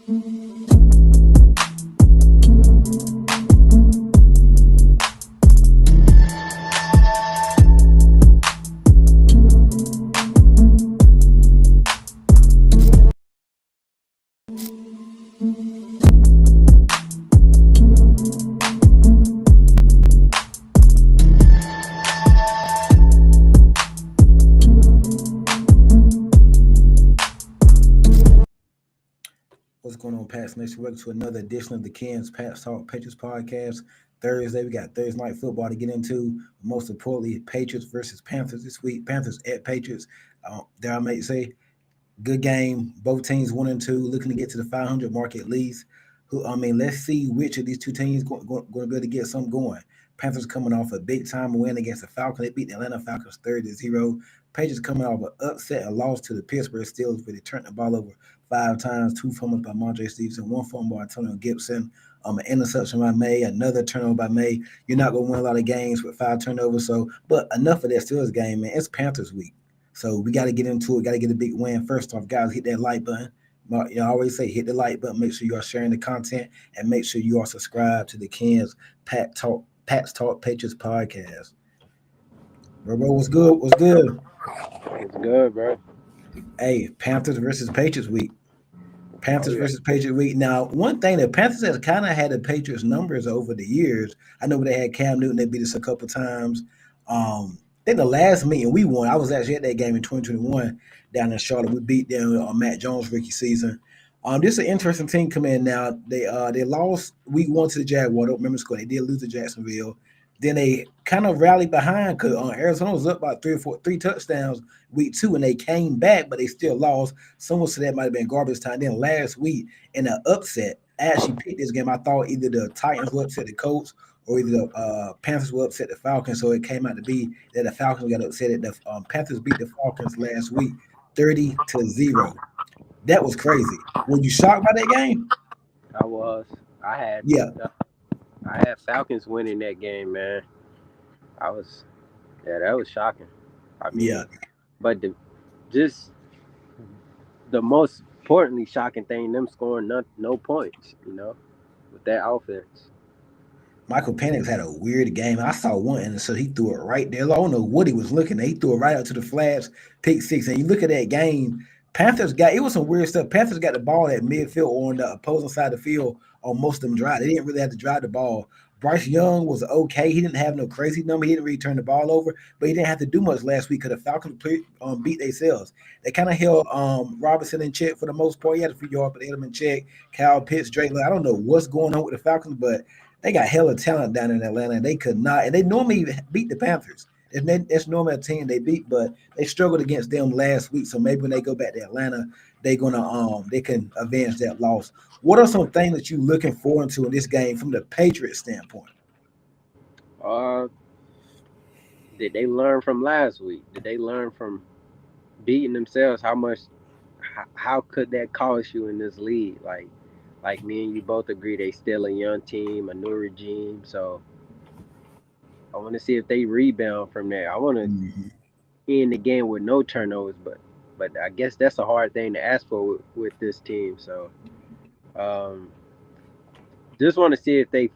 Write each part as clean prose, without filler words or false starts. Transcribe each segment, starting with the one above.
What's going on, Pats Nation? Welcome to another edition of the Ken's Pats Talk Patriots podcast. Thursday, we got Thursday night football to get into. Most importantly, Patriots versus Panthers this week. Panthers at Patriots. Dare I may say, good game. Both teams 1-2, looking to get to the 500 mark at least. Let's see which of these two teams going to be able to get something going. Panthers coming off a big time win against the Falcons. They beat the Atlanta Falcons 30-0. Patriots coming off an upset, a loss to the Pittsburgh Steelers, where they turned the ball over 5 times, 2 fumbles by Mondre Stevenson, 1 fumble by Antonio Gibson, an interception by May, another turnover by May. You're not going to win a lot of games with 5 turnovers. But enough of that Steelers game, man. It's Panthers week. So we got to get into it. Got to get a big win. First off, guys, hit that like button. I always say hit the like button. Make sure you are sharing the content and make sure you are subscribed to the Ken's Pats Talk Patriots podcast. Bro, what's good? What's good? It's good, bro. Hey, Panthers versus Patriots week. Panthers versus Patriots week. Now, one thing that Panthers has kind of had the Patriots numbers over the years. I know they had Cam Newton. They beat us a couple times. I think the last meeting we won, I was actually at that game in 2021 down in Charlotte. We beat them on Matt Jones' rookie season. This is an interesting team coming in now. They lost week 1 to the Jaguars. I don't remember the score. They did lose to Jacksonville. Then they kind of rallied behind because Arizona was up by 3 touchdowns week 2, and they came back, but they still lost. Someone said that might have been garbage time. Then last week, in an upset, I actually picked this game. I thought either the Titans would upset the Colts or either the Panthers would upset the Falcons. So it came out to be that the Falcons got upset. The Panthers beat the Falcons last week 30-0. That was crazy. Were you shocked by that game? I was. I had Falcons winning that game, man. That was shocking. But the most importantly shocking thing, them scoring no points, with that offense. Michael Penix had a weird game. I saw one, and so he threw it right there. I don't know what he was looking at. He threw it right out to the flags, pick 6. And you look at that game, it was some weird stuff. Panthers got the ball at midfield or on the opposing side of the field on most of them drive. They didn't really have to drive the ball. Bryce Young was okay. He didn't have no crazy number. He didn't really turn the ball over, but he didn't have to do much last week because the Falcons beat themselves. They kind of held Robinson in check for the most part. He had a few yards, but they held him in check. Kyle Pitts, Drake. I don't know what's going on with the Falcons, but they got hella talent down in Atlanta, and they could not. And they normally beat the Panthers. That's normally a team they beat, but they struggled against them last week. So maybe when they go back to Atlanta, they can avenge that loss. What are some things that you're looking forward to in this game from the Patriots standpoint? Did they learn from last week? Did they learn from beating themselves? How could that cost you in this league? Like me and you both agree, they still a young team, a new regime. So I want to see if they rebound from there. I want to end the game with no turnovers, but I guess that's a hard thing to ask for with this team. So just want to see if the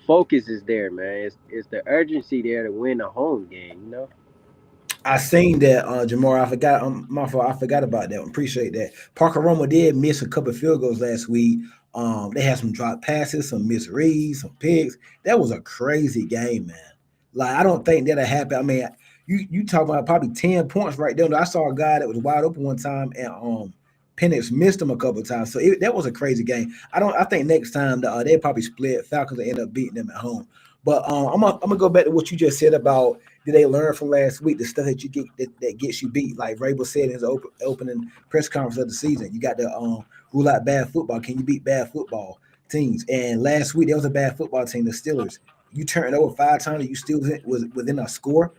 focus is there, man. Is the urgency there to win a home game? I seen that, Jamar. I forgot. My fault. I forgot about that. Appreciate that. Parker Roma did miss a couple of field goals last week. They had some drop passes, some misreads, some picks. That was a crazy game, man. Like, I don't think that'll happen. I mean, you talk about probably 10 points right there. I saw a guy that was wide open one time, and Penix missed him a couple of times. So that was a crazy game. I think next time they probably split. Falcons will end up beating them at home. But I'm gonna go back to what you just said about did they learn from last week, the stuff that you get that gets you beat. Like Vrabel said in his opening press conference of the season, you got to rule out bad football. Can you beat bad football teams? And last week there was a bad football team, the Steelers. You turned over 5 times and you still was within a score.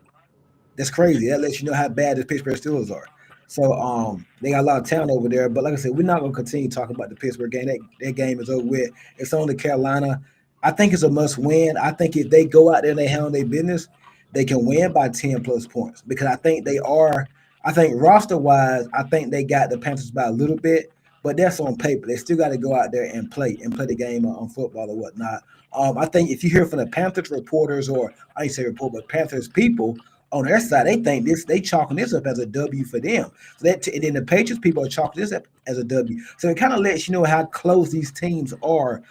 That's crazy. That lets you know how bad the Pittsburgh Steelers are. So they got a lot of talent over there. But like I said, we're not going to continue talking about the Pittsburgh game. That game is over with. It's on to Carolina. I think it's a must win. I think if they go out there and they handle their business, they can win by 10 plus points because I think they are. I think roster wise, I think they got the Panthers by a little bit. but that's on paper. They still got to go out there and play the game on football or whatnot. I think if you hear from the Panthers reporters, or I ain't say report, but Panthers people on their side, they think they chalking this up as a W for them. So and then the Patriots people are chalking this up as a W. So it kind of lets you know how close these teams are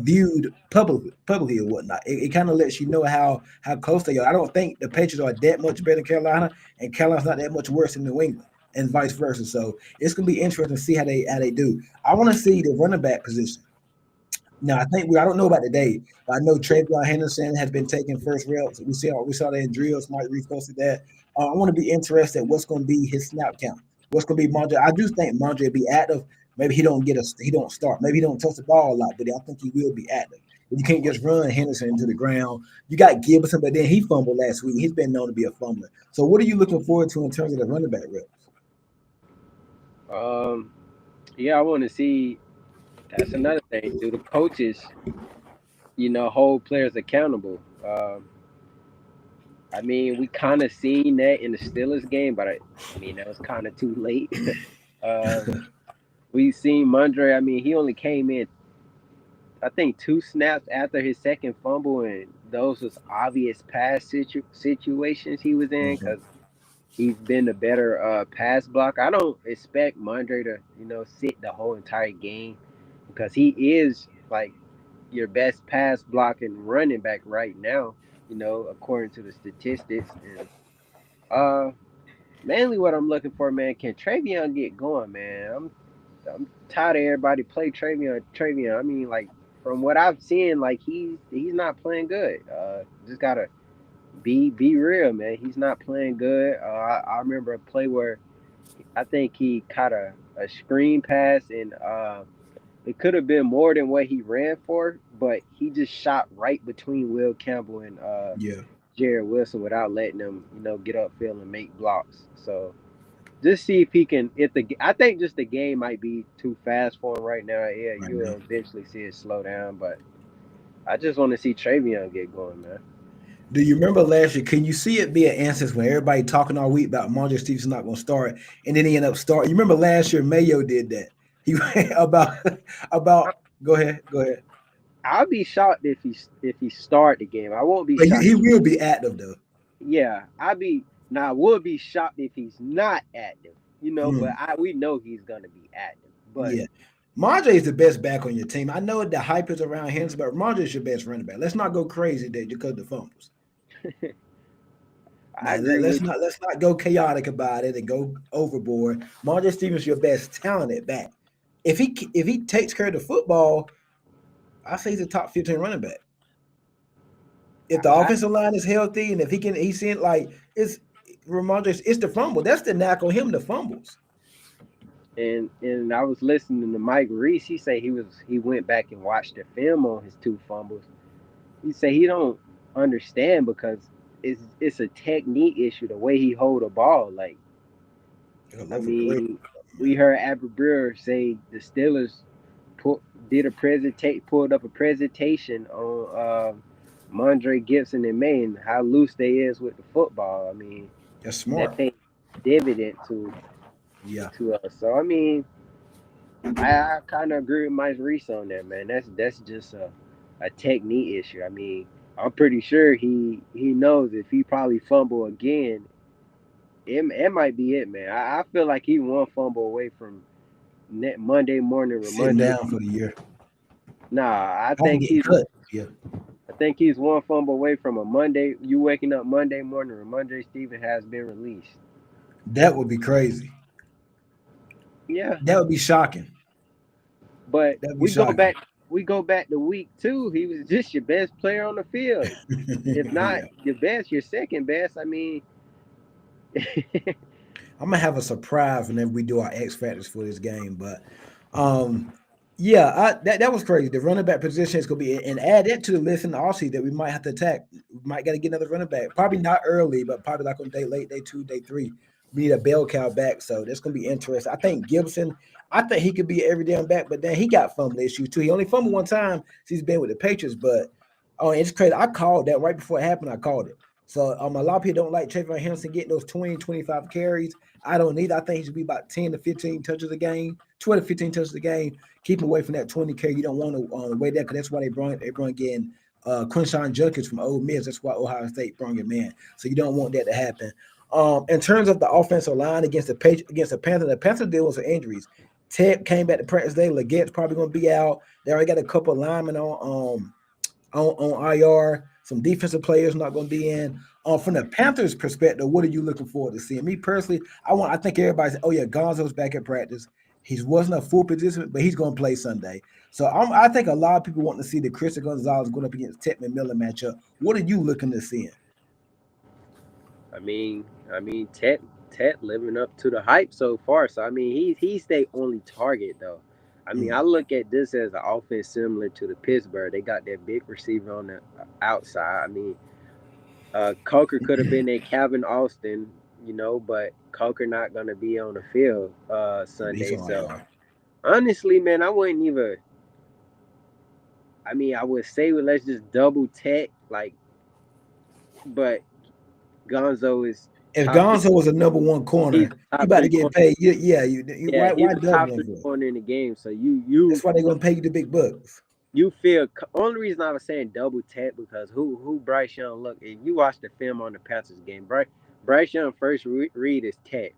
viewed publicly or whatnot. It kind of lets you know how close they are. I don't think the Patriots are that much better than Carolina, and Carolina's not that much worse than New England, and vice versa. So it's gonna be interesting to see how they do. I want to see the running back position. Now I think I don't know about today, but I know Travion Henderson has been taking first reps. We saw that in drills. Mike Reese posted that. I want to be interested what's going to be his snap count. What's going to be Mondre? I do think Mondre will be active. Maybe he don't start. Maybe he don't touch the ball a lot, but I think he will be active. But you can't just run Henderson into the ground. You got Gibson, but then he fumbled last week. He's been known to be a fumbler. So what are you looking forward to in terms of the running back reps? Um, yeah, I want to see. That's another thing. Do the coaches, hold players accountable? I mean, we kind of seen that in the Steelers game, but I mean that was kind of too late. uh, we seen Mondre. I mean, he only came in, I think, 2 snaps after his second fumble, and those was obvious pass situations he was in Mm-hmm. because he's been the better pass block. I don't expect Mondre to, sit the whole entire game because he is like your best pass blocking running back right now, according to the statistics. And mainly what I'm looking for, man, can Travion get going, man? I'm tired of everybody play Travion. Travion. I mean, like from what I've seen, like he's not playing good. Just gotta be real, man. He's not playing good. I remember a play where I think he caught a screen pass, and it could have been more than what he ran for, but he just shot right between Will Campbell and Yeah, Jared Wilson without letting them, get upfield and make blocks. So just see if he can. I think just the game might be too fast for him right now. Yeah, right you'll now. eventually see it slow down, but I just want to see Travion get going, man. Do you remember last year? Can you see it be an instance when everybody talking all week about Mondre Stevenson not going to start, and then he ended up starting? You remember last year Mayo did that. He about I, about. Go ahead, go ahead. I'll be shocked if he start the game. I won't be But shocked he if he. will be active though. Yeah, I would be shocked if he's not active. But Mm, we know he's gonna be active. But yeah, Mondre is the best back on your team. I know the hype is around him, but Mondre is your best running back. Let's not go crazy there because of the fumbles. I Now agree let's with you. not go chaotic about it and go overboard. Mondre Stevens your best talented back. If he takes care of the football, I say he's a top 15 running back. If the I, offensive line is healthy and if he's seeing like Ramondre, it's the fumble. That's the knack on him, the fumbles. and I was listening to Mike Reese. He went back and watched the film on his 2 fumbles. He said he don't understand because it's a technique issue the way he hold a ball. Like All I over great, mean, we man. heard Albert Breer say the Steelers put pulled up a presentation on Mondre Gibson and May and how loose they is with the football. I mean, That's that smart. paid dividend to Yeah. to us. So I mean, I kind of agree with Mike Reese on that, man. That's just a technique issue. I mean, I'm pretty sure he knows if he probably fumble again, it might be it, man. I feel like he one fumble away from Monday morning Sitting reminder. down for the year. Nah, Probably getting cut. Yeah. I think he's one fumble away from a Monday. You waking up Monday morning, Ramondre Steven has been released. That would be crazy. Yeah, That would be shocking. but That would be we go shocking. back. We go back to week 2. He was just your best player on the field. If not Yeah. your best, your second best. I mean, I'm gonna have a surprise whenever we do our X factors for this game. But yeah, that was crazy. The running back position is gonna be, and add that to the list in the offseason that we might have to attack. We might gotta get another running back. Probably not early, but probably like on day late, day 2, day 3. We need a bell cow back. So that's gonna be interesting. I think Gibson, I think he could be every damn back, but then he got fumble issues too. He only fumbled one time since he's been with the Patriots, but oh, it's crazy. I called that right before it happened. I called it. So a lot of people don't like Trayvon Henderson getting those 20, 25 carries. I don't need. I think he should be about 10 to 15 touches a game, 12 to 15 touches a game. Keep him away from that 20 carry. You don't want to way there because that's why they brought getting Quinshawn Judkins from Ole Miss. That's why Ohio State brought him in. So you don't want that to happen. In terms of the offensive line against the Panthers, the Panthers deal with some injuries. Ted came back to practice day. Legette's probably going to be out. They already got a couple of linemen on IR. Some defensive players not going to be in. From the Panthers' perspective, what are you looking forward to seeing? Me personally, I think everybody's, oh yeah, Gonzo's back at practice. He wasn't a full participant, but he's going to play Sunday. So I think a lot of people want to see the Christian Gonzalez going up against Ted McMillan matchup. What are you looking to see? I mean, Ted living up to the hype so far. So I mean, he's their only target though. I mean, I look at this as an offense similar to the Pittsburgh. They got that big receiver on the outside. I mean, Coker could have been a Calvin Austin, but Coker not gonna be on the field Sunday. So honestly, man, I wouldn't even. I mean, I would say let's just double tech, but Gonzo is If top three. Gonzo was a number one He's corner, the you top about to three get corner. paid. Yeah, he's Why the double top him three for? corner in the game. So you That's why they're gonna pay you the big bucks. you feel only reason I was saying double tap because who Bryce Young look. If you watch the film on the Panthers game, Bryce Young first read is tap,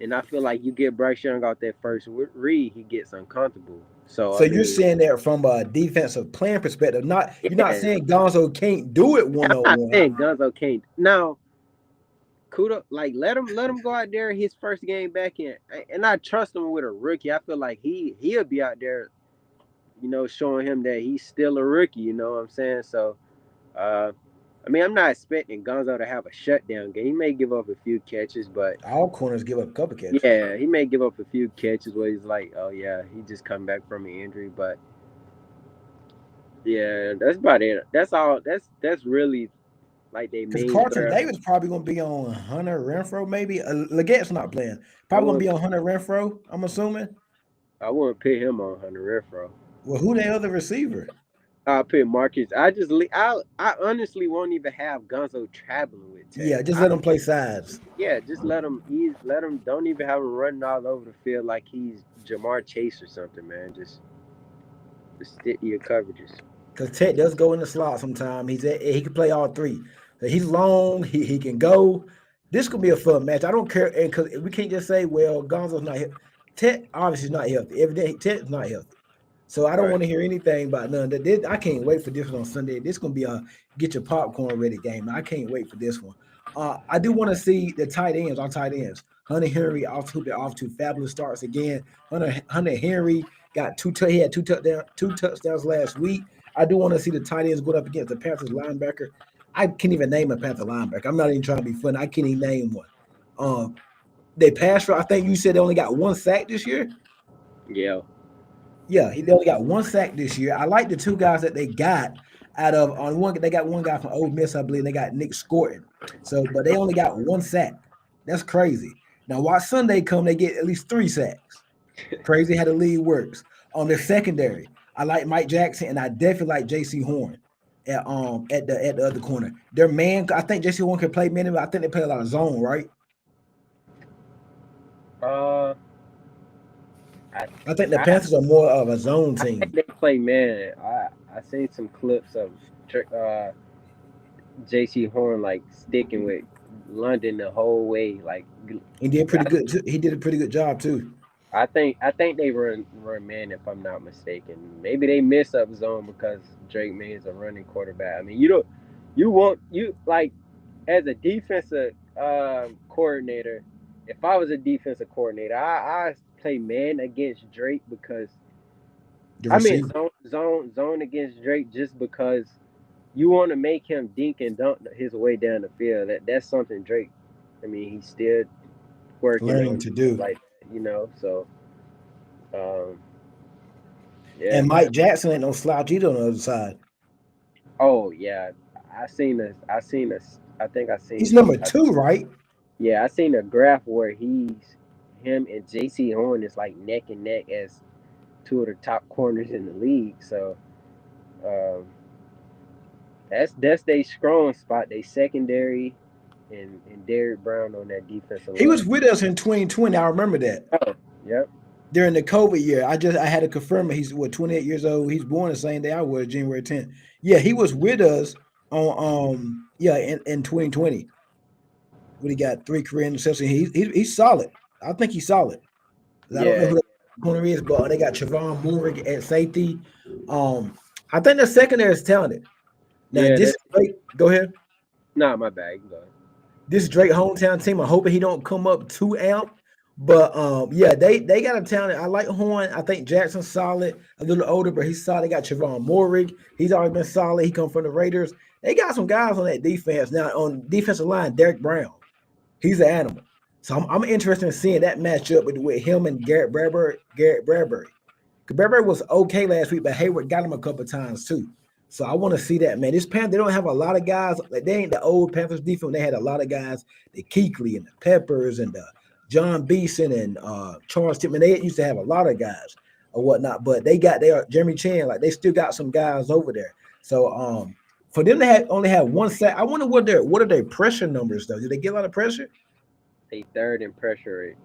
and I feel like you get Bryce Young out that first read, he gets uncomfortable. So So I you're mean, saying that from a defensive plan perspective. You're not yeah, saying Gonzo can't do it one I'm on not one. saying Gonzo can't now. Kudo, like let him go out there his first game back in, and I trust him with a rookie. I feel like he'll be out there, showing him that he's still a rookie. You know what I'm saying? So, uh, I mean, I'm not expecting Gonzo to have a shutdown game. He may give up a few catches, but All corners give up a couple catches. yeah, he may give up a few catches where he's like, oh yeah, he just come back from an injury. But yeah, that's about it. That's all. That's really like they Because main Carlton threat. Davis probably gonna be on Hunter Renfro, maybe. Legette's not playing. I Probably gonna be wouldn't on Hunter Renfro. I'm assuming. I wouldn't put him on Hunter Renfro. Well, who the other receiver? I'll put Marcus. I honestly won't even have Gonzo traveling with Ted. Yeah, just let him play sides. Yeah, just let him. Let him. Don't even have him running all over the field like he's Jamar Chase or something, man. Just stick to your coverages. Because Ted does go in the slot sometime. He can play all three. He's long. He can go. This could be a fun match. I don't care, and because we can't just say, well, Gonzo's not here. Ted obviously is not healthy. Every day Ted's not healthy. So I don't Right. want to hear anything about none of that. I can't wait for this one on Sunday. This is gonna be a get your popcorn ready game. I can't wait for this one. I do want to see the tight ends. Our tight ends. Hunter Henry off to fabulous starts again. Hunter Henry got he had two touchdowns last week. I do want to see the tight ends go up against the Panthers linebacker. I can't even name a Panther linebacker. I'm not even trying to be funny. I can't even name one. They passed for. I think you said they only got one sack this year. Yeah. Yeah, they only got one sack this year. I like the two guys that they got out of on one. They got one guy from Ole Miss, I believe. They got Nick Scorton. So, but they only got one sack. That's crazy. Now, watch Sunday come, they get at least three sacks. Crazy how the league works. On their secondary, I like Mike Jackson, and I definitely like J.C. Horn at the other corner. Their man, I think J.C. Horn can play minimum. I think they play a lot of zone, right? Uh, I I think the I Panthers are more of a zone I think team. they play man. I seen some clips of uh J.C. Horn like sticking with London the whole way. Like He did pretty I, good. He did a pretty good job too. I think they run man if I'm not mistaken. Maybe they miss up zone because Drake May is a running quarterback. I mean, you want you like as a defensive coordinator. If I was a defensive coordinator, I play man against Drake because The I mean receiver. zone against Drake just because you want to make him dink and dunk his way down the field. That's something Drake. I mean, he's still working Learning on to do. like so. Um, yeah, And man. Mike Jackson ain't no slouch either on the other side. Oh yeah, I seen this. I seen this. I think I He's seen. number two, right? Yeah, I seen a graph where him and J.C. Horn is like neck and neck as two of the top corners in the league. So, um, That's their strong spot. They secondary and Derrick Brown on that defensive He was line. with us in 2020. I remember that. Oh, yep. During the COVID year. I had to confirm it. He's 28 years old. He's born the same day I was, January 10th. Yeah, he was with us on in 2020 when he got 3 career interceptions. He's solid. I think he's solid. I don't know Yeah, who the corner is, but they got Trevon Moore at safety. I think the secondary is talented. Now yeah. this is That's Drake. Go ahead. not my bag. Go ahead. This is Drake hometown team. I'm hoping he don't come up too amped. But yeah, they got a talent. I like Horn. I think Jackson's solid, a little older, but he's solid. They got Trevon Morig. He's always been solid. He come from the Raiders. They got some guys on that defense. Now on defensive line, Derek Brown. He's an animal. So I'm interested in seeing that matchup with him and Garrett Bradbury. Garrett Bradbury. Bradbury was okay last week, but Hayward got him a couple times too. So I want to see that, man. This Panthers, they don't have a lot of guys. Like they ain't the old Panthers defense. They had a lot of guys, the Kuechly and the Peppers and the John Beeson and Charles Tillman. They used to have a lot of guys or whatnot, but they got their Jeremy Chan. Like they still got some guys over there. So for them to only have one sack, I wonder what are their pressure numbers though? Do they get a lot of pressure? They third in pressure rate.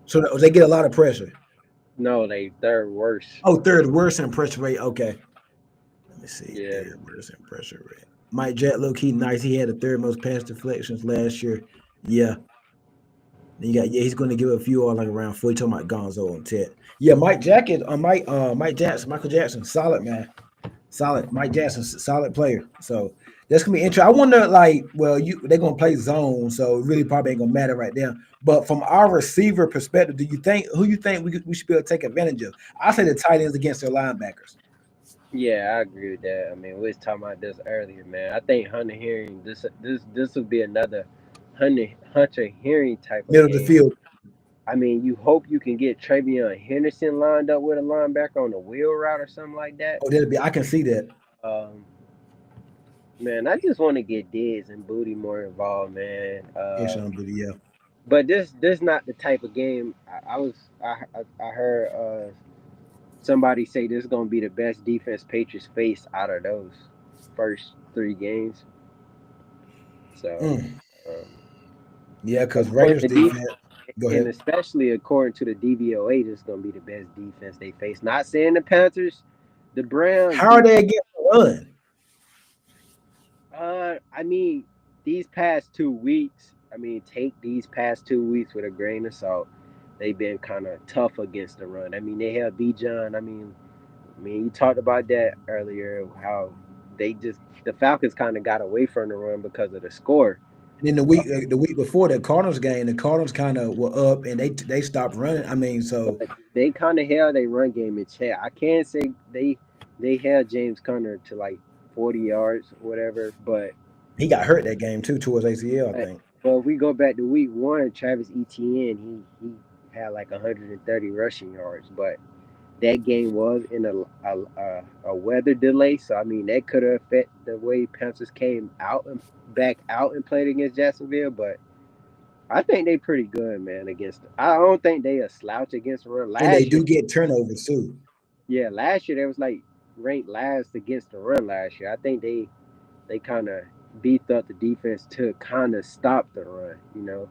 So they get a lot of pressure. No, they third worst. Oh, third worst in pressure rate. Okay. Let me see. Yeah, Third worst in pressure rate. Mike Jack, low key nice. He had the third most pass deflections last year. Yeah. Then you got he's going to give a few all like around 4. You talking about Gonzo and Ted. Yeah, Mike Jack is Mike Jackson, Michael Jackson, solid man. Solid. Mike Jackson, solid player. So that's gonna be interesting. I wonder, like, well, they're gonna play zone, so it really probably ain't gonna matter right there. But from our receiver perspective, who you think we should be able to take advantage of? I say the tight ends against their linebackers. yeah, I agree with that. I mean, we was talking about this earlier, man. I think Hunter Hearing this would be another Hunter Hearing type of Middle of the game. field. I mean, you hope you can get Travion Henderson lined up with a linebacker on a wheel route or something like that. Oh, that'll be. I can see that. Um, man, I just want to get Diz and Booty more involved, man. Yeah, Sean Booty, yeah. But this not the type of game. I heard somebody say this is gonna be the best defense Patriots face out of those first 3 games. So, Mm. um, Yeah, because according Raiders to D, defense. Go and ahead. especially according to the DVOA, this is gonna be the best defense they face. Not saying the Panthers, the Browns How are defense. they against the run? I mean, these past 2 weeks. I mean, take these past 2 weeks with a grain of salt. They've been kind of tough against the run. I mean, they have B. John. I mean, you talked about that earlier. How the Falcons kind of got away from the run because of the score. And then the week before the Cardinals game, the Cardinals kind of were up and they stopped running. I mean, so But they kind of held their run game in check. I can't say they held James Conner to like 40 yards or whatever, but he got hurt that game too towards ACL, I but think. but if we go back to week one, Travis Etienne he had like 130 rushing yards, but that game was in a weather delay, so I mean that could have affected the way Panthers came out and back out and played against Jacksonville. But I think they pretty good, man. Against I don't think they a slouch against the run. And they Last year, do get turnovers too. yeah, last year they was like ranked last against the run last year. I think they kind of beefed up the defense to kind of stop the run. You know,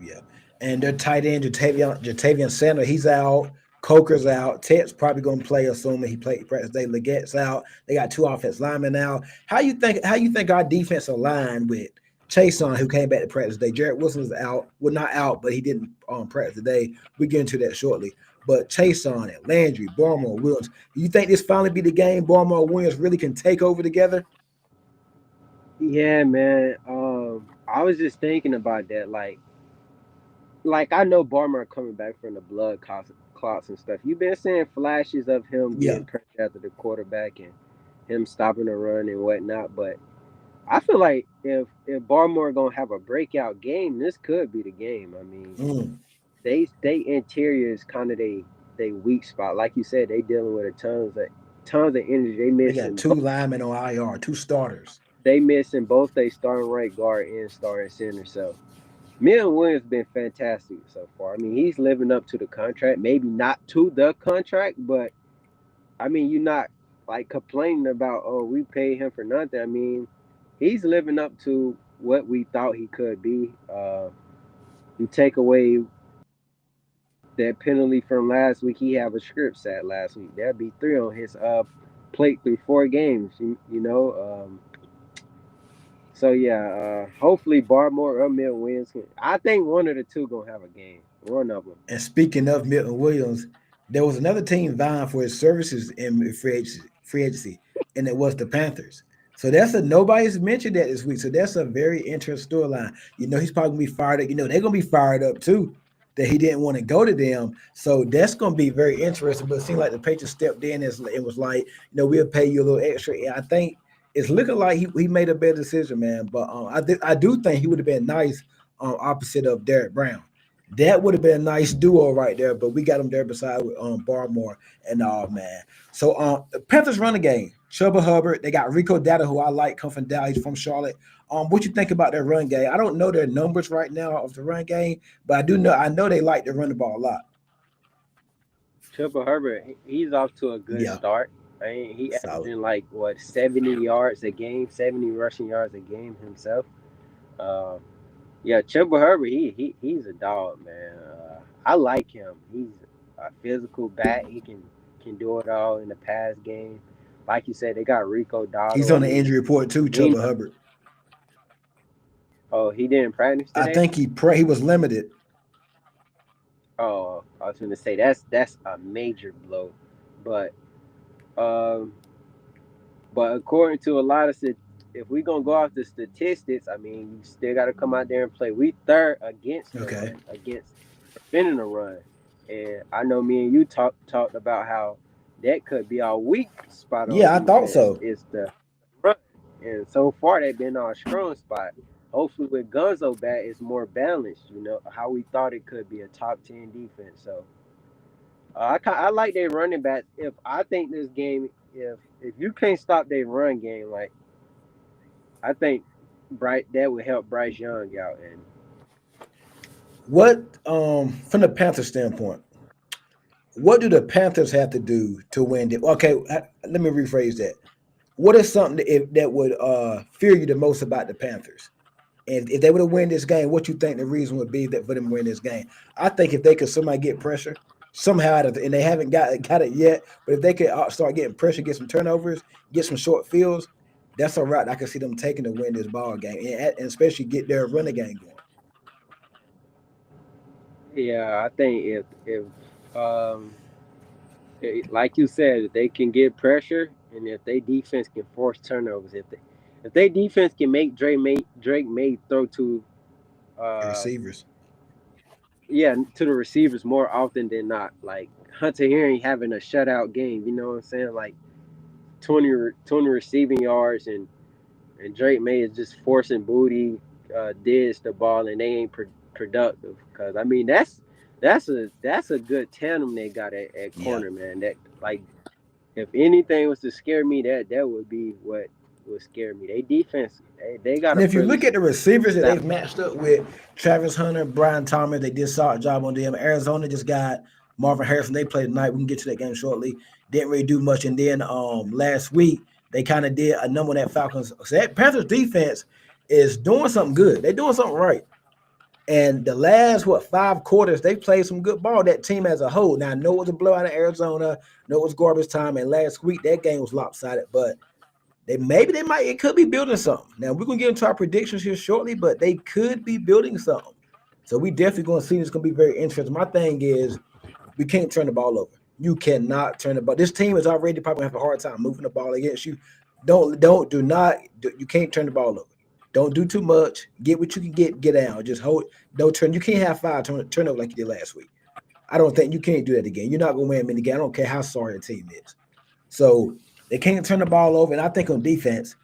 Yeah. And their tight end, Jatavian Sanders, he's out. Coker's out. Ted's probably gonna play, assuming he played practice day. Legette's out. They got 2 offense linemen out. How you think our defensive line with Chase on, who came back to practice today? Jarrett Wilson was out. Well, not out, but he didn't practice today. We get into that shortly. But Chase on it, Landry, Barmore, Williams. Do you think this finally be the game Barmore and Williams really can take over together? yeah, man. I was just thinking about that, like I know Barmer coming back from the clots and stuff. You've been seeing flashes of him Yeah. getting pressure after the quarterback and him stopping the run and whatnot. But I feel like if Barmore gonna have a breakout game, this could be the game. I mean, Mm. they interior is kind of they weak spot. Like you said, they dealing with a tons of energy. They got two linemen on IR, two starters. They missing both they starting right guard and starting center. So Milton Williams been fantastic so far. I mean, he's living up to the contract. Maybe not to the contract, but I mean, you're not like complaining about, oh, we paid him for nothing. I mean, he's living up to what we thought he could be. You take away that penalty from last week, he have a script set last week. That'd be three on his plate through 4 games. So yeah, hopefully Barmore or Mill wins. I think one of the two gonna have a game. One of them. And speaking of Milton Williams, there was another team vying for his services in free agency, and it was the Panthers. So that's a nobody's mentioned that this week. So that's a very interesting storyline. He's probably gonna be fired up. They're gonna be fired up too that he didn't want to go to them. So that's gonna be very interesting. But it seemed like the Patriots stepped in and was like, we'll pay you a little extra. And I think it's looking like he made a better decision, man. But I do think he would have been nice opposite of Derek Brown. That would have been a nice duo right there, but we got him there beside with Barmore and all, man. So the Panthers run the game. Chuba Hubbard, they got Rico Data, who I like, come from Dallas, he's from Charlotte. What you think about their run game? I don't know their numbers right now of the run game, but I know they like to run the ball a lot. Chuba Herbert, he's off to a good Yeah, start. I mean, he solid. averaging like what 70 yards a game, 70 rushing yards a game himself. Uh, yeah, Chuba Herbert, he's a dog, man. I like him. He's a physical back. He can do it all in the pass game. Like you said, they got Rico He's Dotto. I on the mean, injury report too, he Chuba Hubbard. oh, he didn't practice I today. think he was limited. Oh, I was going to say that's a major blow, but um, but according to a lot of if we gonna go off the statistics, I mean, you still got to come out there and play. We third against the Okay. run, against defending the run, and I know me and you talked about how that could be our weak spot on Yeah, I thought defense so. is the run, and so far they've been our strong spot. Hopefully, with Gunzo back, it's more balanced. How we thought it could be a top 10 defense. So I like their running backs. If I think this game, if you can't stop their run game, like I think that would help Bryce Young out. And What from the Panther standpoint, what do the Panthers have to do to win? Okay, let me rephrase that. What is something that would fear you the most about the Panthers? And if they were to win this game, what you think the reason would be that for them to win this game? I think if they could somebody get pressure somehow, and they haven't got it yet, but if they could start getting pressure, get some turnovers, get some short fields, that's a route I can see them taking to win this ball game, and especially get their running game going. yeah, I think if like you said, if they can get pressure and if they defense can force turnovers, if they defense can make Drake May throw to The uh receivers. yeah, to the receivers more often than not. Like Hunter Henry having a shutout game, you know what I'm saying? Like 20 receiving yards, and Drake May is just forcing booty, dish the ball, and they ain't productive. Because I mean, that's a good tandem they got at Yeah. corner, man. That like if anything was to scare me, that would be what would scare me. They defense, they got And a if you pretty look at the receivers that stout. they've matched up with, Travis Hunter, Brian Thomas, they did a solid job on them. Arizona just got Marvin Harrison. They played tonight. We can get to that game shortly. Didn't really do much. And then last week they kind of did a number on that Falcons. So that Panthers defense is doing something good. They're doing something right. And the last 5 quarters, they played some good ball. That team as a whole. Now I know it was a blowout in Arizona. I know it was garbage time. And last week that game was lopsided, but it could be building something. Now we're gonna get into our predictions here shortly, but they could be building something. So we definitely gonna see it's gonna be very interesting. My thing is we can't turn the ball over. You cannot turn the ball. This team is already probably gonna have a hard time moving the ball against you. You can't turn the ball over. Don't do too much. Get what you can get out. Just hold. Don't turn. You can't have five turnover like you did last week. I don't think you can't do that again. You're not gonna win many games. I don't care how sorry the team is. So they can't turn the ball over. And I think on defense,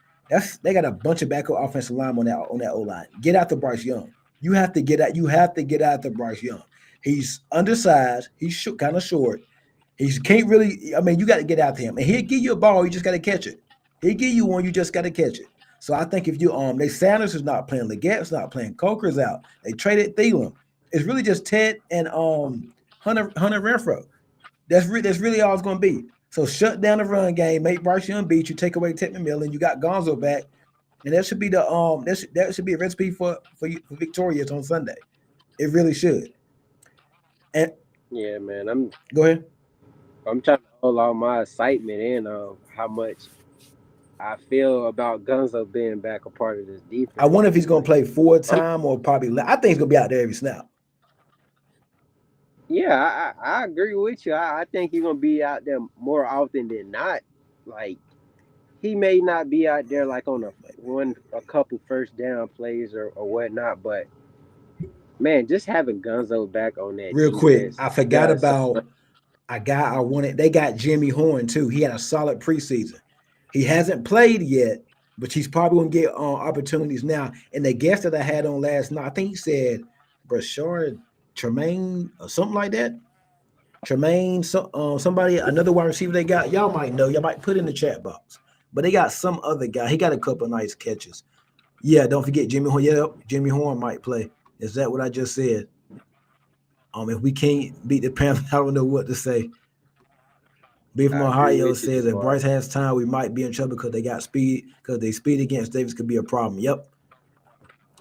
they got a bunch of backup offensive line on that O line. Get out to Bryce Young. You have to get out. You have to get out to Bryce Young. He's undersized. He's kind of short. He can't really. I mean, you got to get out to him, and he'll give you a ball. You just got to catch it. He'll give you one. You just got to catch it. So I think if you they Sanders is not playing, Legette's not playing, Coker's out. They traded Thielen. It's really just Ted and Hunter Renfro. That's really all it's going to be. So shut down the run game, make Bryce Young beat you, take away Tech McMillan, you got Gonzo back, and that should be the that should be a recipe for victorious on Sunday. It really should. And Yeah, man. I'm go ahead. I'm trying to hold all my excitement in on how much I feel about Gunzo being back a part of this I defense. wonder if he's gonna play full I'm time or probably. I think he's gonna be out there every snap. Yeah, I agree with you. I think he's gonna be out there more often than not. Like he may not be out there like on a couple first down plays or whatnot, but man, just having Gunzo back on that Real quick, defense I forgot does so much. about a guy I wanted. They got Jimmy Horn too. He had a solid preseason. He hasn't played yet, but he's probably gonna get opportunities now. And the guest that I had on last night, I think he said Brashard Tremaine or something like that. Tremaine, somebody, another wide receiver they got. Y'all might know. Y'all might put in the chat box. But they got some other guy. He got a couple of nice catches. Yeah, don't forget Jimmy Horn. Yeah, Jimmy Horn might play. Is that what I just said? If we can't beat the Panthers, I don't know what to say. B from I agree Ohio with you, says if Jamar. Bryce has time, we might be in trouble because they got speed. Because they speed against Davis could be a problem. Yep.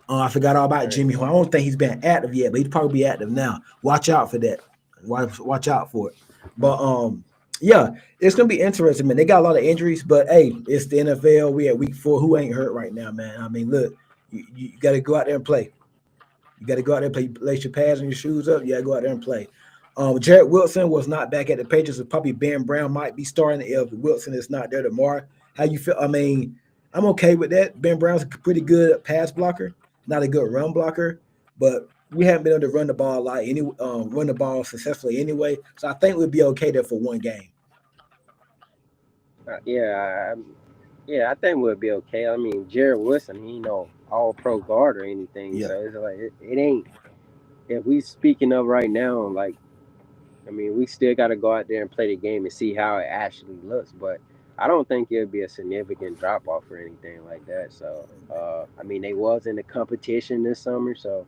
I forgot all about Right. Jimmy Horn. I don't think he's been active yet, but he'd probably be active now. Watch out for that. Watch out for it. But yeah, it's gonna be interesting, man. They got a lot of injuries, but hey, it's the NFL. We at week 4. Who ain't hurt right now, man? I mean, look, you got to go out there and play. You got to go out there and play. Lace your pads and your shoes up. You got to go out there and play. Jarrett Wilson was not back at the Patriots. So probably Ben Brown might be starting if Wilson is not there tomorrow. How you feel? I mean, I'm okay with that. Ben Brown's a pretty good pass blocker, not a good run blocker, but we haven't been able to run the ball run the ball successfully anyway. So I think we'd be okay there for one game. Yeah, yeah, I think we'll be okay. I mean, Jared Wilson, he no all pro guard or anything, Yeah. so it's like it ain't. If we speaking of right now, like I mean, we still got to go out there and play the game and see how it actually looks. But I don't think it'll be a significant drop off or anything like that. So, I mean, they was in the competition this summer, so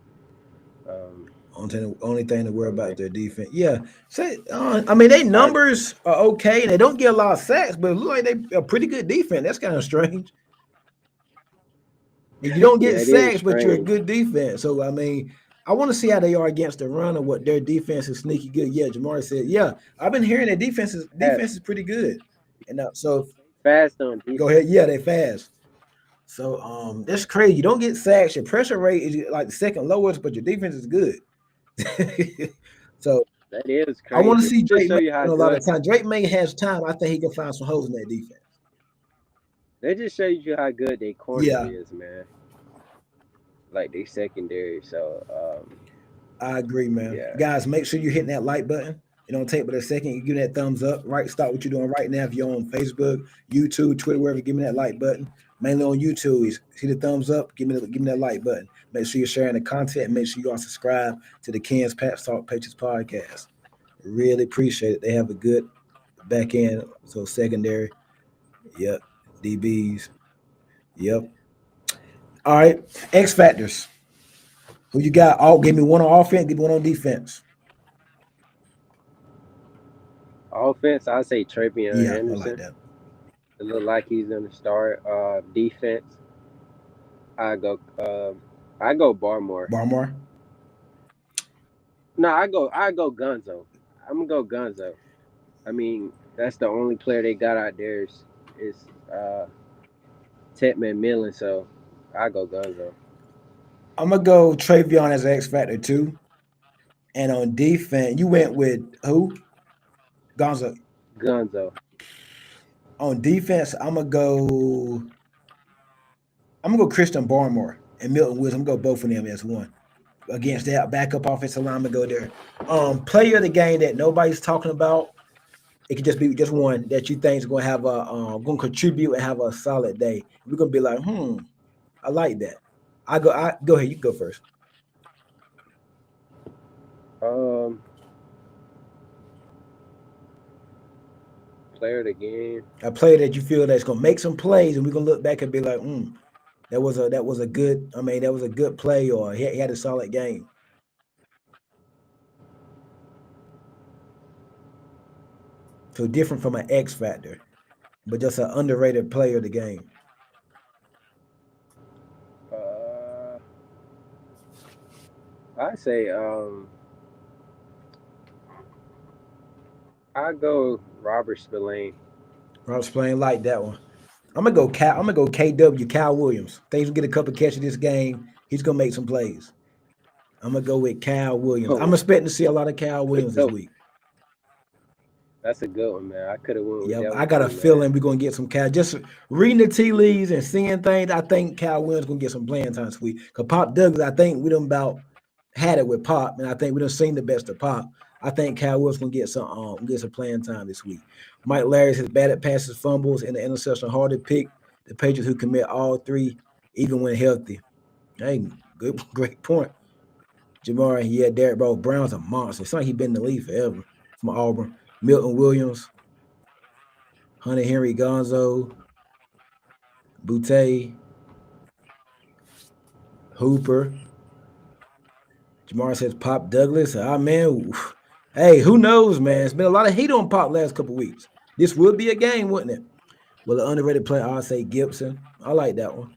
um, Only thing to worry I about mean, is their defense. Yeah. Say, I mean, they I numbers are okay. They don't get a lot of sacks, but it look like they a pretty good defense. That's kind of strange. And you don't get yeah, it is sacks, but you're a strange. good defense. So I mean, I want to see how they are against the run or what their defense is sneaky good. Yeah, Jamari said, yeah, I've been hearing that defense is pretty good. And so Fast on go defense. ahead. Yeah, they fast. So that's crazy. You don't get sacks. Your pressure rate is like the second lowest, but your defense is good. So That is I want to crazy. see Just Drake show May you how a lot good. of time. Drake May has time. I think he can find some holes in that defense. That just shows you how good their corners Yeah, is, man. Like they secondary. So I agree, man. yeah, Guys, make sure you're hitting that like button. It don't take but a second. You give that thumbs up. Right, stop what you're doing right now. If you're on Facebook, YouTube, Twitter, wherever, give me that like button. Mainly on YouTube, is see the thumbs up. Give me that like button. Make sure you're sharing the content. And make sure you are subscribed to the Ken's Pat Talk Patriots podcast. Really appreciate it. They have a good back end, so secondary. Yep, DBs. Yep. All right, X factors. Who you got? Oh, give me one on offense. Give me one on defense. offense. I say Travion Yeah, I like Henderson. that. It look like he's gonna start. Defense. I go. I go Barmore. Barmore. No, I go Gunzo. I'm gonna go Gunzo. I mean, that's the only player they got out there is Tedman Millen, so I go Gunzo. I'm gonna go Travion as an X factor too. And on defense, you went with who? Gonzo. Gunzo. On defense, I'm gonna go Christian Barmore and Milton Williams. I'm gonna go both of them as one. Against that backup offensive lineman, go there. Player of the game that nobody's talking about. It could just be just one that you think is gonna have gonna contribute and have a solid day. We're gonna be like, I like that. I go ahead, you go first. Um, Player of the game. A player that you feel that's gonna make some plays, and we're gonna look back and be like, that was a good. I mean, that was a good play, or he had a solid game. So different from an X factor, but just an underrated player of the game. Uh, I say I go Robert Spillane. Rob's playing like that one. I'm gonna go Cal. I'm gonna go KW. Cal Williams. Things will get a couple catches this game. He's gonna make some plays. I'm gonna go with Cal Williams. I'm Oh, expecting to see a lot of Cal that's a Williams this good. week. That's a good one, man. I could have went with Yep, that I one got a too, man. feeling we're gonna get some Cal. Just reading the tea leaves and seeing things, I think Cal Williams gonna get some playing time this week. Cause Pop Douglas, I think we done about had it with Pop, and I think we done seen the best of Pop. I think Cal Williams gonna get some playing time this week. Mike Larris has batted passes, fumbles, and the interception hard to pick. The Patriots who commit all three, even when healthy. Hey, good, great point. Jamar, yeah, Derrick Brown's a monster. It's like he been in the league forever from Auburn. Milton Williams, Hunter Henry Gonzo, Butte, Hooper. Jamar says Pop Douglas. Ah, man. Hey, who knows, man? It's been a lot of hate on Pop last couple weeks. This would be a game, wouldn't it? Well, an underrated player, I'll say Gibson. I like that one.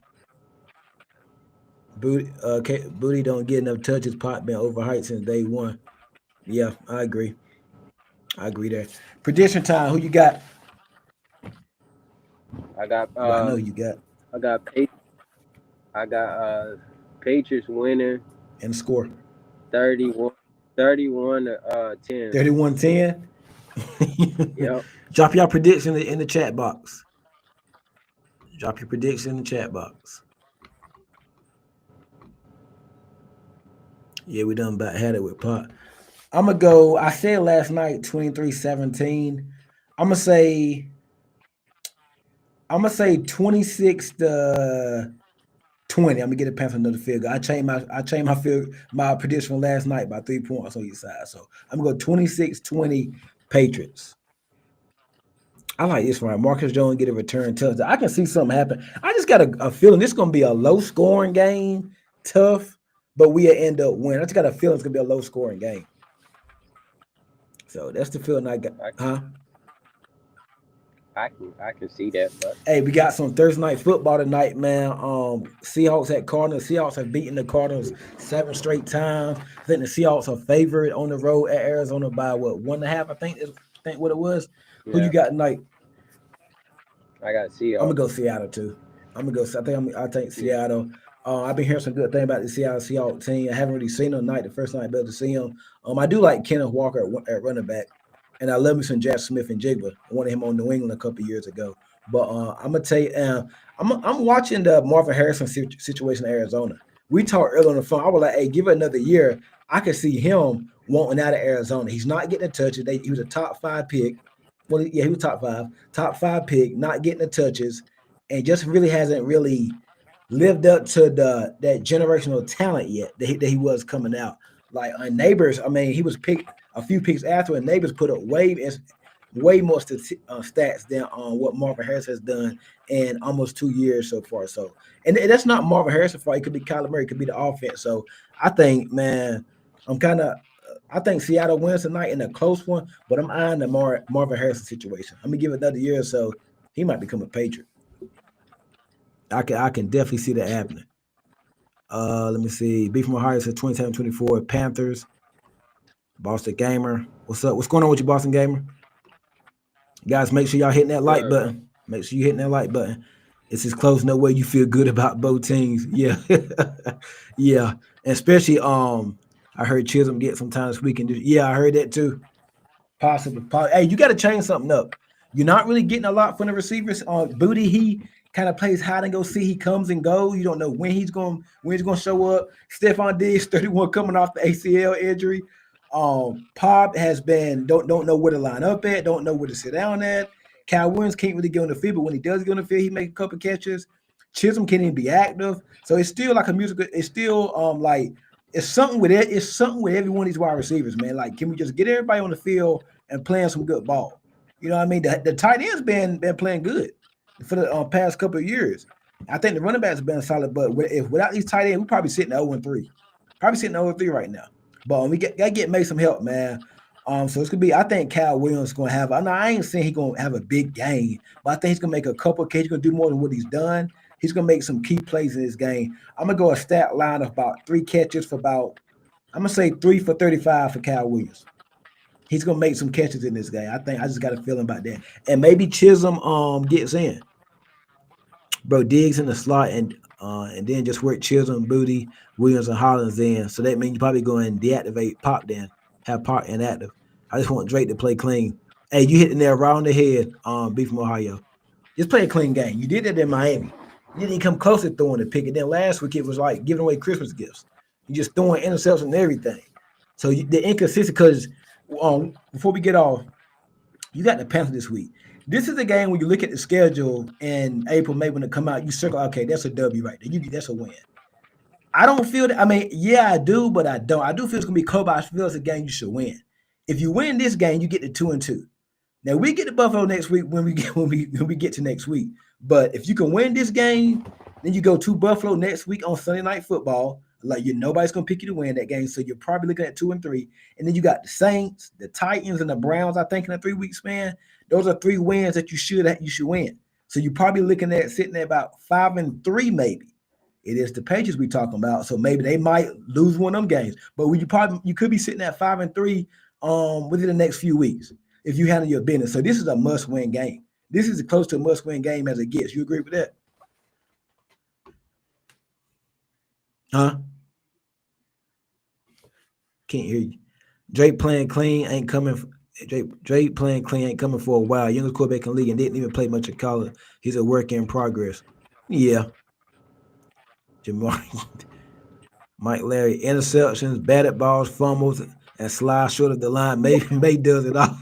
Booty don't get enough touches. Pop been overhyped since day one. Yeah, I agree. I agree there. Prediction time. Who you got? I got Well, I know who you got. I got I got Patriots winning And the score. 31 31 to 10. 31-10. Yep. Drop your prediction in the chat box. Drop your prediction in the chat box. Yeah, we done about had it with Pop. I'm gonna go. I said last night 23-17. I'm gonna say 26 to 20. I'm gonna get a Panthers another field goal. I changed my prediction from last night by 3 points on each side. So I'm gonna go 26-20 Patriots. I like this one. Marcus Jones get a return touchdown. I can see something happen. I just got a feeling this is gonna be a low scoring game, tough, but we'll end up winning. I just got a feeling it's gonna be a low scoring game. So that's the feeling I got. I, Huh? I can see that, but Hey, we got some Thursday night football tonight, man. Seahawks at Cardinals. Seahawks have beaten the Cardinals 7 straight times. I think the Seahawks are favored on the road at Arizona by what 1.5. I think what it was. Who you yeah, got tonight? I got I'm gonna Seahawks. go Seattle too. I'm gonna go. I think Yeah, Seattle. I've been hearing some good thing about the Seattle Seahawks team. I haven't really seen them tonight. The first time I able to see them. I do like Kenneth Walker at running back, and I love me some Jack Smith and Jigba. I wanted him on New England a couple years ago. But I'm gonna tell you, I'm watching the Marvin Harrison situation in Arizona. We talked earlier on the phone. I was like, hey, give it another year. I can see him wanting out of Arizona. He's not getting the touches. He was a top 5 pick. Well, yeah, he was top five pick, not getting the touches, and just really hasn't really lived up to that generational talent yet that he was coming out. Like neighbors, I mean, he was picked a few picks after, and neighbors put up way more stats than what Marvin Harris has done in almost 2 years so far. So, and that's not Marvin Harris's fault. It could be Kyler Murray, it could be the offense. So, I think, man, I'm kind of. I think Seattle wins tonight in a close one, but I'm eyeing the Marvin Harrison situation. I'm gonna give it another year or so. He might become a Patriot. I can definitely see that happening. Let me see. B from Ohio says 27-24 Panthers. Boston Gamer. What's up? What's going on with you, Boston Gamer? Guys, make sure y'all hitting that like sir. button. Make sure you hitting that like button. It's as close no way you feel good about both teams. Yeah. Yeah. And especially I heard Chisholm get some time this weekend. Yeah, I heard that too. Possibly. Hey, you got to change something up. You're not really getting a lot from the receivers. Booty, he kind of plays hide and go see. He comes and goes. You don't know when he's going to show up. Stephon Diggs, 31, coming off the ACL injury. Pop has been don't know where to line up at. Don't know where to sit down at. Cal Williams can't really get on the field, but when he does get on the field, he make a couple catches. Chisholm can't even be active. So it's still like a musical. It's still like it's something with it. It's something with every one of these wide receivers, man. Like, can we just get everybody on the field and playing some good ball? You know what I mean? The tight ends been playing good for the past couple of years. I think the running backs have been solid, but if without these tight ends, we probably sitting at 0-3. Probably sitting at 0-3 right now. But we got to get Mason help, man. So it's gonna be. I think Cal Williams is gonna have. I ain't saying he's gonna have a big game, but I think he's gonna make a couple of He's gonna do more than what he's done. He's gonna make some key plays in this game. I'm gonna go a stat line of about 3 catches for about. I'm gonna say 3 for 35 for Cal Williams. He's gonna make some catches in this game. I think I just got a feeling about that. And maybe Chisholm gets in. Bro, Diggs in the slot and then just work Chisholm, Booty, Williams, and Hollins in. So that means you probably go and deactivate Pop then, have Pop inactive. I just want Drake to play clean. Hey, you hit the nail right on the head, B from Ohio. Just play a clean game. You did that in Miami. You didn't come close to throwing the pick. And then last week it was like giving away Christmas gifts. You just throwing interceptions and everything. So the inconsistent because before we get off, you got the Panthers this week. This is a game when you look at the schedule in April, May when it come out, you circle, okay, that's a W right there. That's a win. I don't feel that. I mean, yeah, I do, but I don't. I do feel it's gonna be cold, but I feel it's a game you should win. If you win this game, you get to 2-2. Now we get to Buffalo next week when we get to next week. But if you can win this game, then you go to Buffalo next week on Sunday Night Football. Like nobody's gonna pick you to win that game, so you're probably looking at 2-3. And then you got the Saints, the Titans, and the Browns. I think in a 3-week span, those are 3 wins that you should win. So you're probably looking at sitting at about 5-3 maybe. It is the Patriots we talking about, so maybe they might lose one of them games. But you could be sitting at 5-3 within the next few weeks if you handle your business. So this is a must-win game. This is as close to a must-win game as it gets. You agree with that? Huh? Can't hear you. Drake playing clean ain't coming. Drake playing clean ain't coming for a while. Youngest quarterback in the league and didn't even play much in college. He's a work in progress. Yeah. Jamar, Mike Larry, interceptions, batted balls, fumbles, and slide short of the line. May does it all.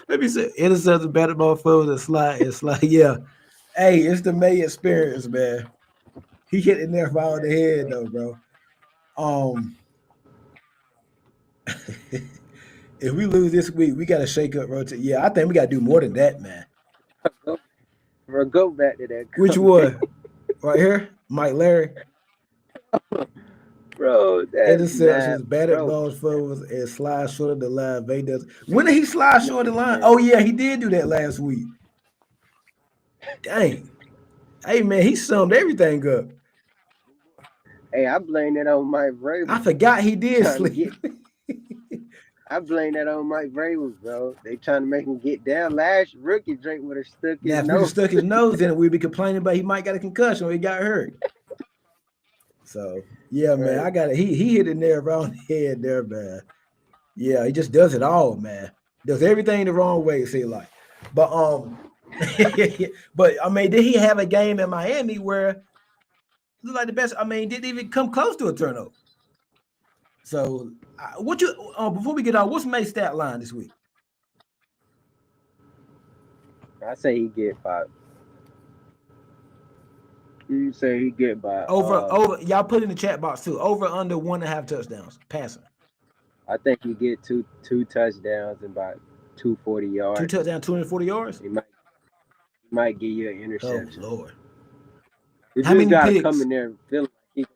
Let me say, interceptions, batted ball, fumbles, and slide. Yeah. Hey, it's the May experience, man. He hit it there right on the head, though, bro. If we lose this week, we got to shake up rotate. Yeah, I think we got to do more than that, man. Go back to that. Which one? Right here? Mike Larry. Bro, Interceptions, batted balls, fumbles, and slide short of the line. May does. When did he slide short of the line? Oh, yeah, he did do that last week. Dang. Hey, man, he summed everything up. Hey, I blame that on Mike Vrabel. I forgot he did sleep. I blame that on Mike Vrabel, bro. They trying to make him get down. Last rookie Drake would have stuck his nose. If he stuck his nose in it, we'd be complaining about he might got a concussion or he got hurt. So yeah, man, I got it. He hit it there around the head there, man. Yeah, he just does it all, man. Does everything the wrong way, it seems like. But but I mean, did he have a game in Miami where he looked like the best? I mean, didn't even come close to a turnover. So what you before we get on, what's May's stat line this week? I say he get 5. You say he get by over. Y'all put in the chat box too. Over under 1.5 touchdowns passing. I think he get two touchdowns and about 240 yards. 2 touchdowns, 240 yards. He might give you an interception. Oh Lord! How many picks? Come in there and feel like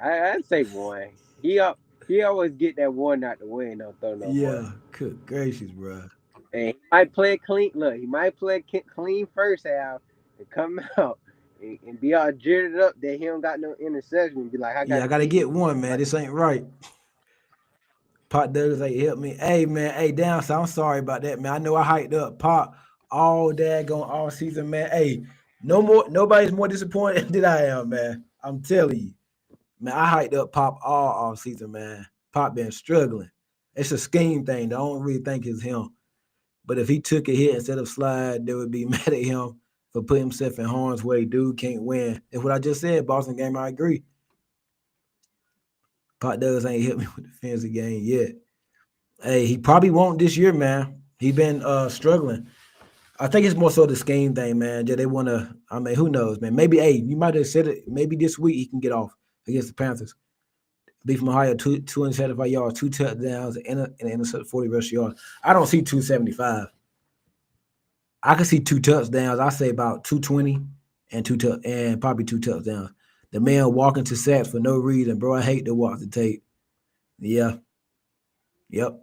I'd say 1. He always get that 1 out the way and don't throw no. Yeah, good gracious, bro. And he might play clean. Look, he might play clean first half and come out and be all jittered up that he don't got no interception and be like, I got to get 1, man. This ain't right. Pop Douglas ain't help me. Hey, man. Hey, down. So I'm sorry about that, man. I know I hyped up Pop all daggone season, man. Hey, nobody's more disappointed than I am, man. I'm telling you. Man, I hyped up Pop all season, man. Pop been struggling. It's a scheme thing. I don't really think it's him. But if he took a hit instead of slide, they would be mad at him for putting himself in harm's way. Dude can't win. That's what I just said. Boston game, I agree. Pop Douglas ain't hit me with the fancy game yet. Hey, he probably won't this year, man. He been struggling. I think it's more so the scheme thing, man. Yeah, they want to. I mean, who knows, man? Maybe, you might have said it. Maybe this week he can get off against the Panthers. Be from Ohio, 275 yards, 2 touchdowns, and an intercept, 40 rush yards. I don't see 275. I can see 2 touchdowns. I say about 220 and probably 2 touchdowns. The man walking to sacks for no reason, bro. I hate to watch the tape. Yeah. Yep.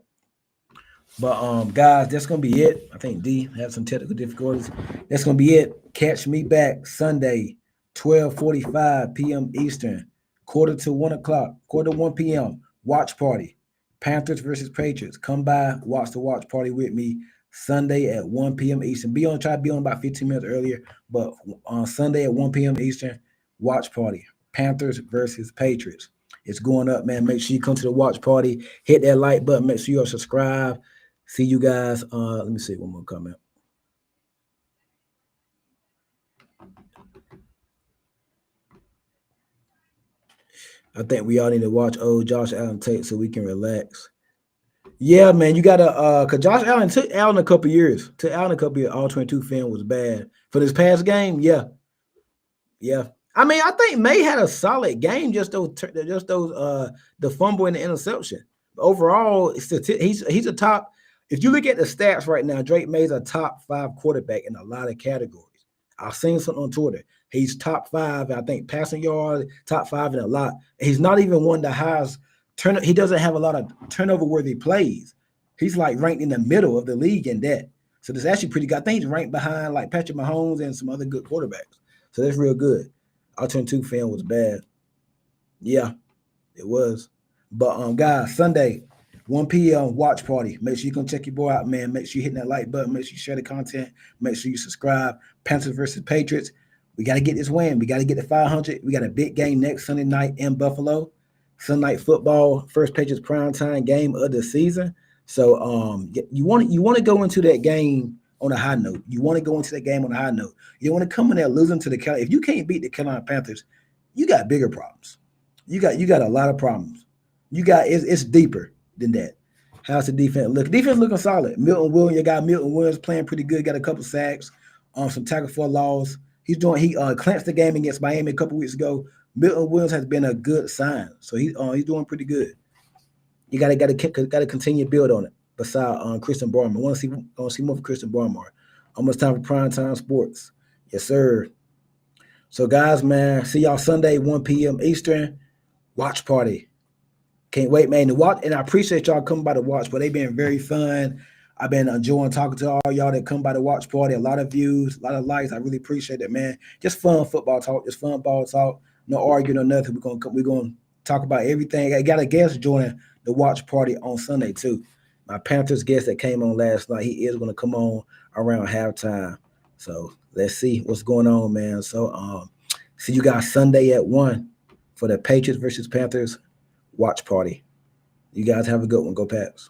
But guys, that's gonna be it. I think D had some technical difficulties. That's gonna be it. Catch me back Sunday, 12:45 p.m. Eastern, quarter to 1 o'clock, quarter to 1 p.m. Watch party. Panthers versus Patriots. Come by, watch the watch party with me Sunday at 1 p.m. Eastern. Try to be on about 15 minutes earlier, but on Sunday at 1 p.m. Eastern, watch party. Panthers versus Patriots. It's going up, man. Make sure you come to the watch party. Hit that like button. Make sure you're subscribed. See you guys. Let me see one more comment. I think we all need to watch old Josh Allen tape so we can relax. Yeah, man, you gotta cause Josh Allen took Allen a couple years. Took Allen a couple years. All 22 film was bad. For this past game, yeah. Yeah. I mean, I think May had a solid game, just those the fumble and the interception. Overall, he's a top. If you look at the stats right now, Drake May's a top 5 quarterback in a lot of categories. I've seen something on Twitter. He's top 5, I think, passing yard, top 5 in a lot. He's not even one that has turn. He doesn't have a lot of turnover worthy plays. He's like ranked in the middle of the league in that. So that's actually pretty good. I think he's ranked behind like Patrick Mahomes and some other good quarterbacks. So that's real good. Our 22 fan was bad. Yeah, it was. But guys, Sunday, 1 p.m. watch party. Make sure you can check your boy out, man. Make sure you hit that like button. Make sure you share the content. Make sure you subscribe. Panthers versus Patriots. We got to get this win. We got to get to 500. We got a big game next Sunday night in Buffalo. Sunday night football, first Patriots primetime game of the season. So you want to go into that game on a high note. You want to go into that game on a high note. You want to come in there losing to the Carolina. If you can't beat the Carolina Panthers, you got bigger problems. You got a lot of problems. You got it's deeper than that. How's the defense look? Defense looking solid. Milton Williams, you got Milton Williams playing pretty good. Got a couple sacks, some tackle for loss. He clinched the game against Miami a couple weeks ago. Milton Williams has been a good sign, so he's doing pretty good. You got to continue to build on it. Besides Christian Barmore, I want to see more of Christian Barmore. Almost time for primetime sports. Yes, sir. So, guys, man, see y'all Sunday, 1 p.m. Eastern. Watch party. Can't wait, man. To watch, and I appreciate y'all coming by the watch, but they've been very fun. I've been enjoying talking to all y'all that come by the watch party. A lot of views, a lot of likes. I really appreciate it, man. Just fun football talk, just fun ball talk. No arguing or nothing. We're gonna talk about everything. I got a guest joining the watch party on Sunday too. My Panthers guest that came on last night, he is gonna come on around halftime. So let's see what's going on, man. So see you guys Sunday at 1 for the Patriots versus Panthers watch party. You guys have a good one. Go Pats.